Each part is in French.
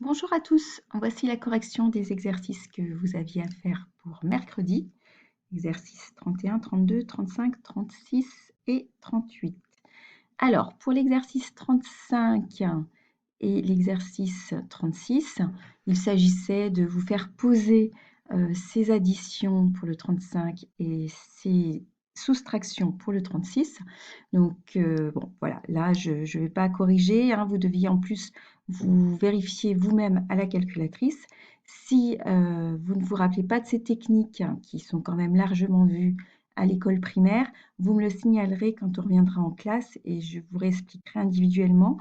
Bonjour à tous, voici la correction des exercices que vous aviez à faire pour mercredi. Exercices 31, 32, 35, 36 et 38. Alors, pour l'exercice 35 et l'exercice 36, il s'agissait de vous faire poser ces additions pour le 35 et ces soustractions pour le 36. Donc, bon, voilà, là, je ne vais pas corriger, hein, vous deviez en plus vous vérifier vous-même à la calculatrice. Si vous ne vous rappelez pas de ces techniques qui sont quand même largement vues à l'école primaire, vous me le signalerez quand on reviendra en classe et je vous réexpliquerai individuellement.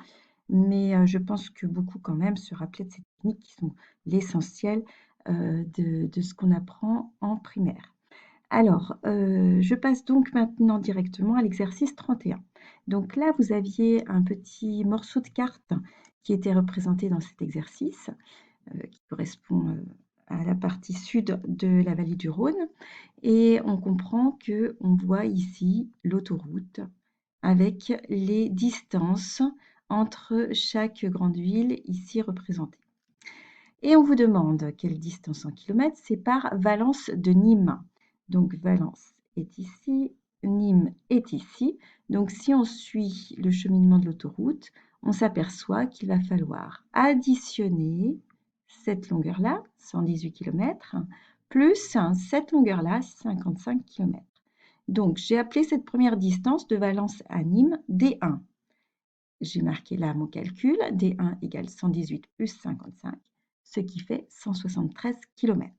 Mais je pense que beaucoup quand même se rappelaient de ces techniques qui sont l'essentiel de ce qu'on apprend en primaire. Alors, je passe donc maintenant directement à l'exercice 31. Donc là, vous aviez un petit morceau de carte qui était représenté dans cet exercice, qui correspond à la partie sud de la vallée du Rhône. Et on comprend qu'on voit ici l'autoroute avec les distances entre chaque grande ville ici représentée. Et on vous demande quelle distance en kilomètres sépare Valence de Nîmes. Donc Valence est ici, Nîmes est ici. Donc si on suit le cheminement de l'autoroute, on s'aperçoit qu'il va falloir additionner cette longueur-là, 118 km, plus cette longueur-là, 55 km. Donc j'ai appelé cette première distance de Valence à Nîmes D1. J'ai marqué là mon calcul, D1 égale 118 plus 55, ce qui fait 173 km.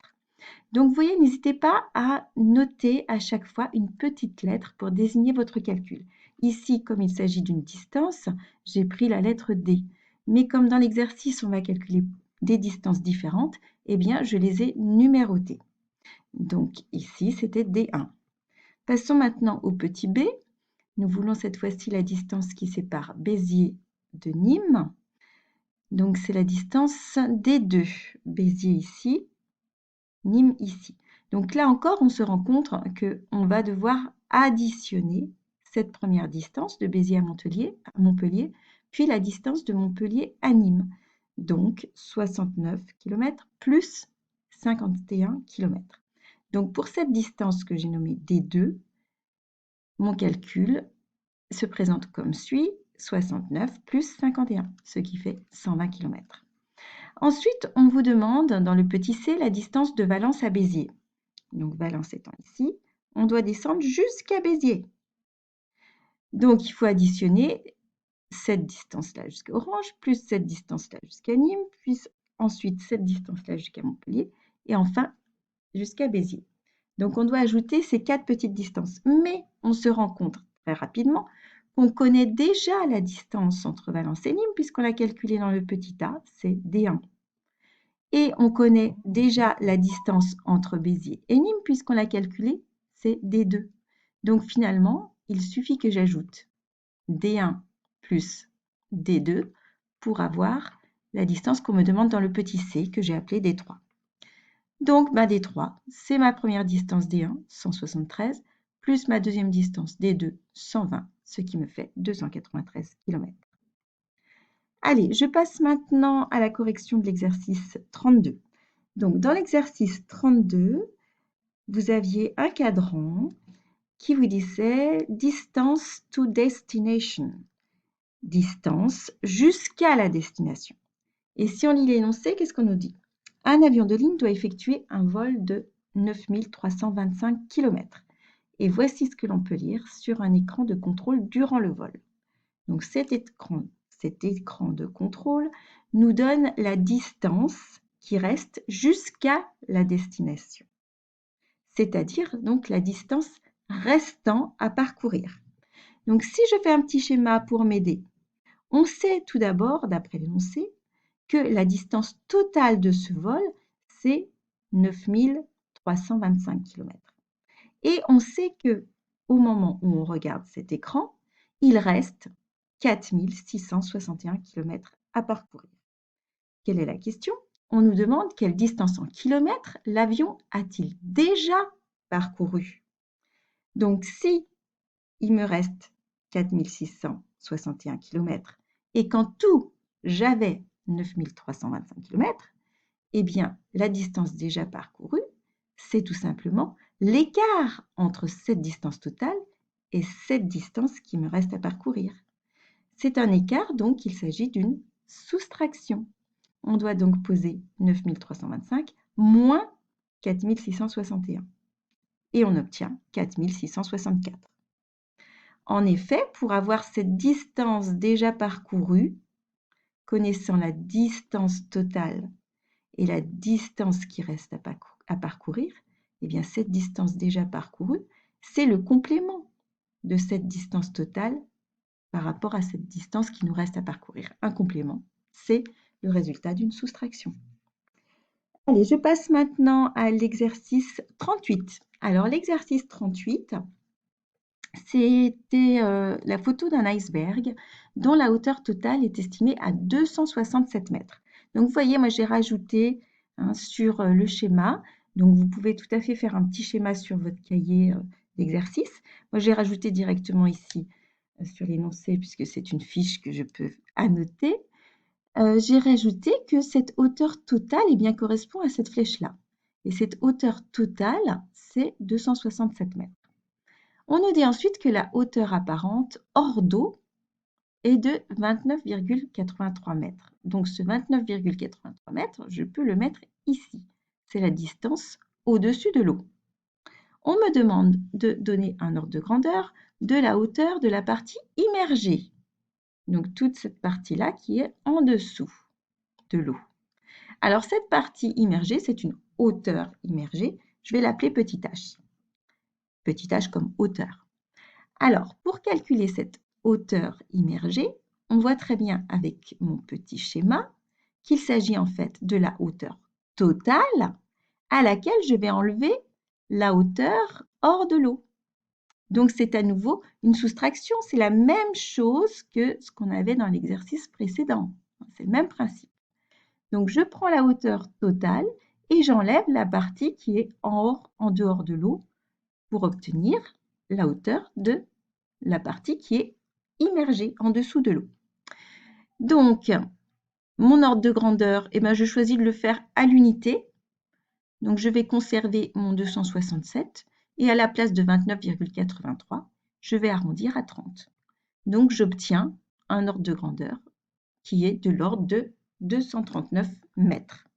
Donc vous voyez, n'hésitez pas à noter à chaque fois une petite lettre pour désigner votre calcul. Ici, comme il s'agit d'une distance, j'ai pris la lettre D. Mais comme dans l'exercice, on va calculer des distances différentes, eh bien, je les ai numérotées. Donc ici, c'était D1. Passons maintenant au petit b. Nous voulons cette fois-ci la distance qui sépare Béziers de Nîmes. Donc c'est la distance D2. Béziers ici, Nîmes ici. Donc là encore, on se rend compte qu'on va devoir additionner cette première distance de Béziers à Montpellier, puis la distance de Montpellier à Nîmes. Donc 69 km plus 51 km. Donc pour cette distance que j'ai nommée D2, mon calcul se présente comme suit, 69 plus 51, ce qui fait 120 km. Ensuite, on vous demande dans le petit c la distance de Valence à Béziers. Donc Valence étant ici, on doit descendre jusqu'à Béziers. Donc il faut additionner cette distance-là jusqu'à Orange, plus cette distance-là jusqu'à Nîmes, puis ensuite cette distance-là jusqu'à Montpellier, et enfin jusqu'à Béziers. Donc on doit ajouter ces 4 petites distances. Mais on se rend compte très rapidement qu'on connaît déjà la distance entre Valence et Nîmes, puisqu'on l'a calculée dans le petit a, c'est D1. Et on connaît déjà la distance entre Béziers et Nîmes, puisqu'on l'a calculée, c'est D2. Donc finalement, il suffit que j'ajoute D1 plus D2 pour avoir la distance qu'on me demande dans le petit c, que j'ai appelé D3. Donc D3, c'est ma première distance D1, 173, plus ma deuxième distance D2, 120, ce qui me fait 293 km. Allez, je passe maintenant à la correction de l'exercice 32. Donc dans l'exercice 32, vous aviez un cadran qui vous disait distance to destination, distance jusqu'à la destination. Et si on lit l'énoncé, qu'est-ce qu'on nous dit? Un avion de ligne doit effectuer un vol de 9325 km. Et voici ce que l'on peut lire sur un écran de contrôle durant le vol. Donc cet écran de contrôle nous donne la distance qui reste jusqu'à la destination, c'est-à-dire donc la distance restant à parcourir. Donc si je fais un petit schéma pour m'aider, on sait tout d'abord, d'après l'énoncé, que la distance totale de ce vol, c'est 9325 km. Et on sait que au moment où on regarde cet écran, il reste 4661 km à parcourir. Quelle est la question? On nous demande quelle distance en kilomètres l'avion a-t-il déjà parcouru. Donc si il me reste 4661 km et qu'en tout j'avais 9325 km, eh bien, la distance déjà parcourue, c'est tout simplement l'écart entre cette distance totale et cette distance qui me reste à parcourir. C'est un écart, donc il s'agit d'une soustraction. On doit donc poser 9325 moins 4661 et on obtient 4664. En effet, pour avoir cette distance déjà parcourue, connaissant la distance totale et la distance qui reste à parcourir, eh bien cette distance déjà parcourue, c'est le complément de cette distance totale par rapport à cette distance qui nous reste à parcourir. Un complément, c'est le résultat d'une soustraction. Allez, je passe maintenant à l'exercice 38. Alors, l'exercice 38, c'était la photo d'un iceberg dont la hauteur totale est estimée à 267 mètres. Donc, vous voyez, moi, j'ai rajouté sur le schéma. Donc, vous pouvez tout à fait faire un petit schéma sur votre cahier d'exercice. Moi, j'ai rajouté directement ici sur l'énoncé, puisque c'est une fiche que je peux annoter. J'ai rajouté que cette hauteur totale eh bien, correspond à cette flèche-là. Et cette hauteur totale, c'est 267 mètres. On nous dit ensuite que la hauteur apparente hors d'eau est de 29,83 mètres. Donc ce 29,83 mètres, je peux le mettre ici. C'est la distance au-dessus de l'eau. On me demande de donner un ordre de grandeur de la hauteur de la partie immergée. Donc toute cette partie-là qui est en dessous de l'eau. Alors cette partie immergée, c'est une hauteur immergée. Je vais l'appeler petit h. Petit h comme hauteur. Alors pour calculer cette hauteur immergée, on voit très bien avec mon petit schéma qu'il s'agit en fait de la hauteur totale à laquelle je vais enlever la hauteur hors de l'eau. Donc, c'est à nouveau une soustraction. C'est la même chose que ce qu'on avait dans l'exercice précédent. C'est le même principe. Donc, je prends la hauteur totale et j'enlève la partie qui est en dehors de l'eau pour obtenir la hauteur de la partie qui est immergée en dessous de l'eau. Donc, mon ordre de grandeur, eh bien, je choisis de le faire à l'unité. Donc, je vais conserver mon 267 et à la place de 29,83, je vais arrondir à 30. Donc, j'obtiens un ordre de grandeur qui est de l'ordre de 239 mètres.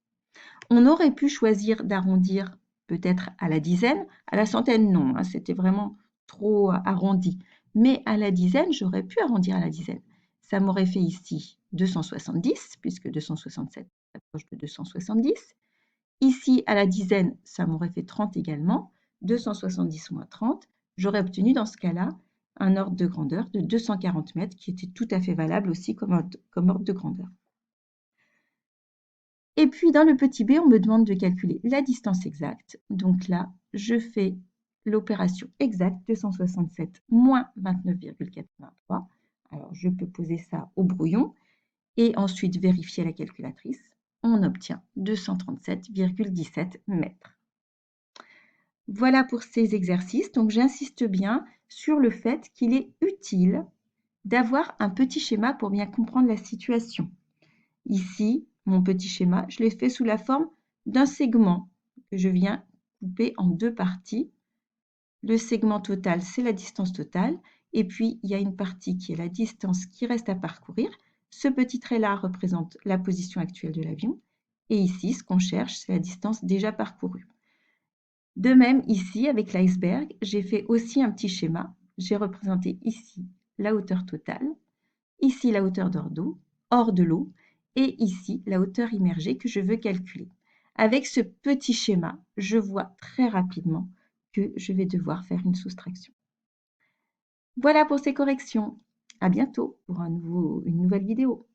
On aurait pu choisir d'arrondir peut-être à la dizaine, à la centaine non, hein, c'était vraiment trop arrondi. Mais à la dizaine, j'aurais pu arrondir à la dizaine. Ça m'aurait fait ici 270, puisque 267 s'approche de 270. Ici, à la dizaine, ça m'aurait fait 30 également. 270 moins 30, j'aurais obtenu dans ce cas-là un ordre de grandeur de 240 mètres qui était tout à fait valable aussi comme ordre de grandeur. Et puis, dans le petit b, on me demande de calculer la distance exacte. Donc là, je fais l'opération exacte, 267 moins 29,83. Alors, je peux poser ça au brouillon et ensuite vérifier la calculatrice. On obtient 237,17 mètres. Voilà pour ces exercices. Donc, j'insiste bien sur le fait qu'il est utile d'avoir un petit schéma pour bien comprendre la situation. Ici, mon petit schéma, je l'ai fait sous la forme d'un segment que je viens couper en deux parties. Le segment total, c'est la distance totale. Et puis, il y a une partie qui est la distance qui reste à parcourir. Ce petit trait-là représente la position actuelle de l'avion. Et ici, ce qu'on cherche, c'est la distance déjà parcourue. De même, ici, avec l'iceberg, j'ai fait aussi un petit schéma. J'ai représenté ici la hauteur totale, ici la hauteur hors de l'eau, et ici la hauteur immergée que je veux calculer. Avec ce petit schéma, je vois très rapidement que je vais devoir faire une soustraction. Voilà pour ces corrections. À bientôt pour une nouvelle vidéo.